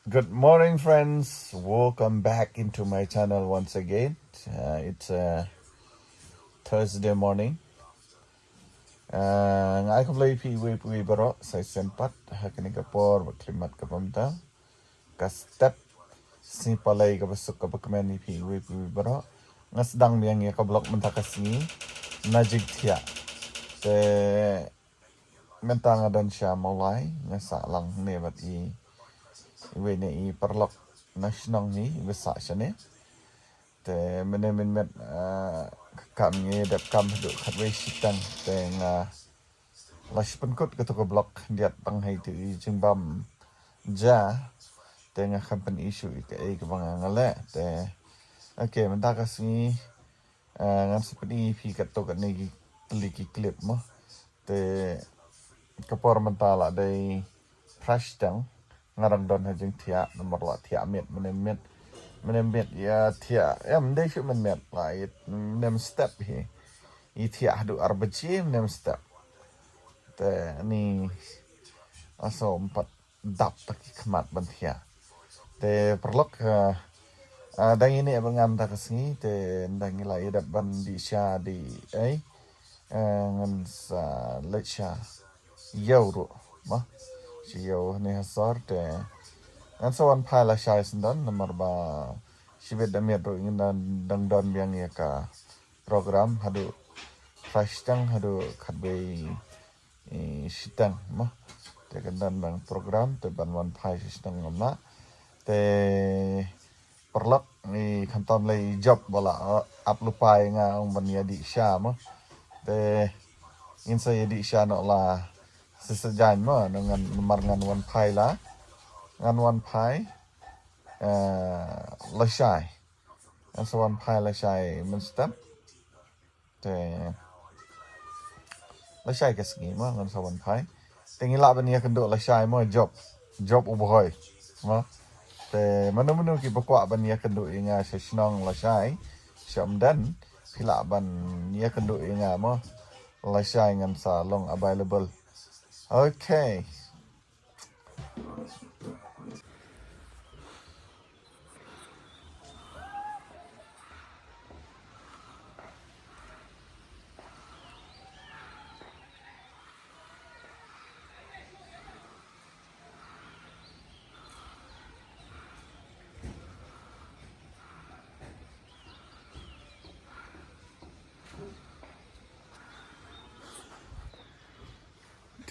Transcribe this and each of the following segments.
Good morning, friends. Welcome back into my channel once again. It's Thursday morning. Ngai ko play pi baro sa sempat hakani kapor klimat kapamta ka step si palay ka basuk ka bakmen pi baro ngas dang yang ya ka blok menta kasini najig thia te mentang adan sya mulai ngasa lang ne bat I we ne I perlok nasional ni besar syane te men kam ni dap kam du khat we sitang te nga lash penkut ke to blok diat bang hai tu jing bam ja te nga kampan issue ke ke bang ngale te okay menta kasi ngam seperti pi kat to kat ni kliki clip mo te kapor mentala dai fresh tang ngarang don hajing thia nomor la thia met ya thia em dai shu met lai nem step hi I thia hadu arbaci nem step te ni aso empat dap taki kemat ban thia te perlok dang ini abang ngam ta kasni te dang ila ida ban di sha di ngan sa lecha euro ma si yo ni hasar te ngan sa wan pala sha sindan nomor ba sibet damir ro ingin dang don biang ya ka program hadu fresh tang hadu khatbe sitang ma te kan dan bang program te ban wan pai sitang ngam te perlak ni kanton lay job bala aplupay nga ang banya di siya mo te insa di siya no la sisajan mo ngan ngan wan pai la ngan wan pai la shy and so wan pai la shy men step te la shy kasgi mo ngan so wan pai tingi la banya kendo la shy mo job uboy mo te manu ki bakwa ban ya kendo inga sesnong la shy syamdan pila ban ya kendo inga mo la shy ngan sa long available okay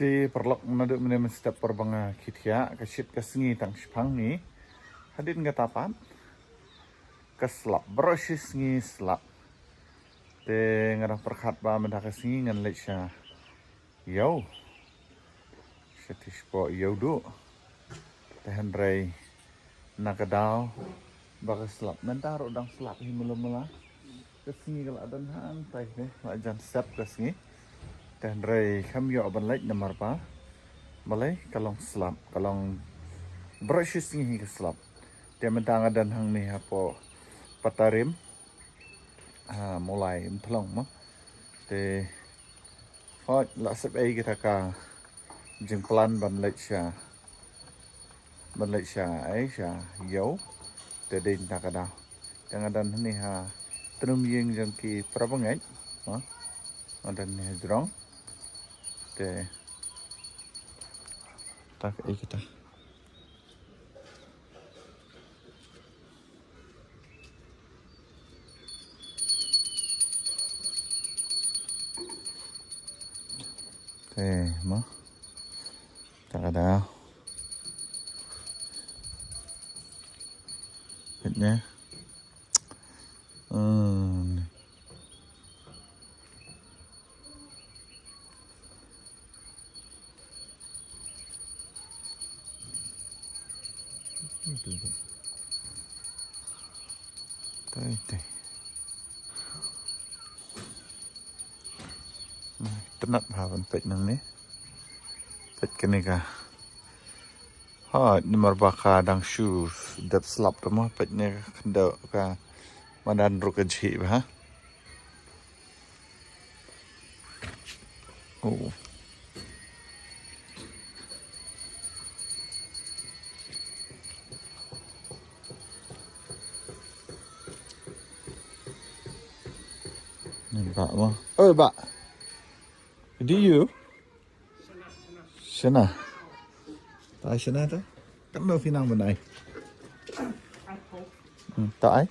ti perlok menadu menem step perbanga kitia kasit kasngi tang spang ni hadin gatapan keslap brosis ngi slap te ngarang perkhat ba mendak kasngi ngan lecha yo setis po yo du te hendrai nakadaw baka slap mentar udang slap hi mula kasngi kala adan han tai ne ajan step kasngi dan ray kami aban lek nomor pa malay kalong slap kalong brushes ni ke slap dia mentang dan hang ni hapo patarim mulai thlong mo te hot la sep ai kita ka jing plan ban lek sha ai sha yo te din takada yang dan ni ha trum yeng jang ki prabangai dan ni drong te tak ai kita te mo takada bitnya tenat havan pet nang ni pet kenika nomor baka dang shoes dep slap tamo pet ne kendo ka madan rukaji ba Pak mah. Oh, Pak. Di you? Sana. Tại sana đó. Cắn đâu phi năng bên này. Tại.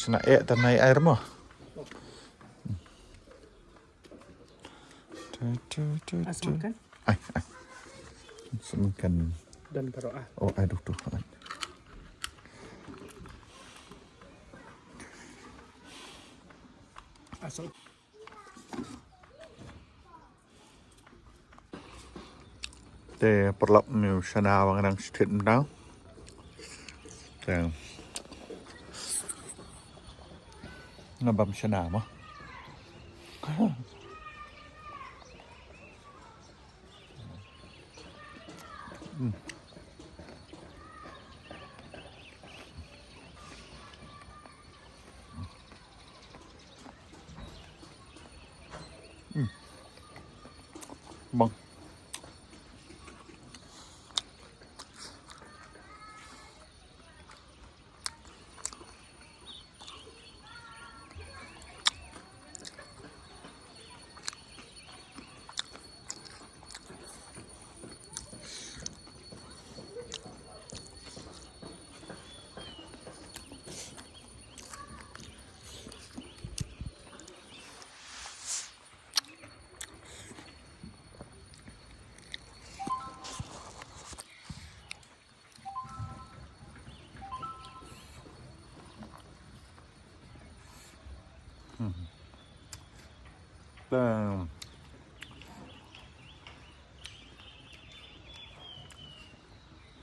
Sana tanai air mah. Asmakan Ai. Semakan. dan baroah. Oh, aduh tuh. Asal Te perlap ni sana bang nang sit down. Te ngabam sana mah. Bang.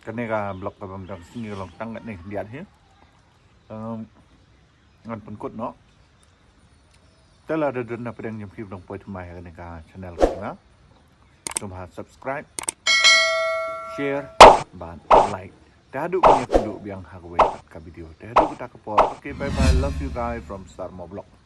Cái này là blok cái bằng như lòng tăng này điện hết ngon phần cốt nó tức là đơn là phải đăng nhập phim đồng quay thumai cái này cả channel của nó chúng ta subscribe share và like dah duk punya penduduk yang harus buat video dah duk kita ke okay bye bye love you guys from Star Mo Vlog.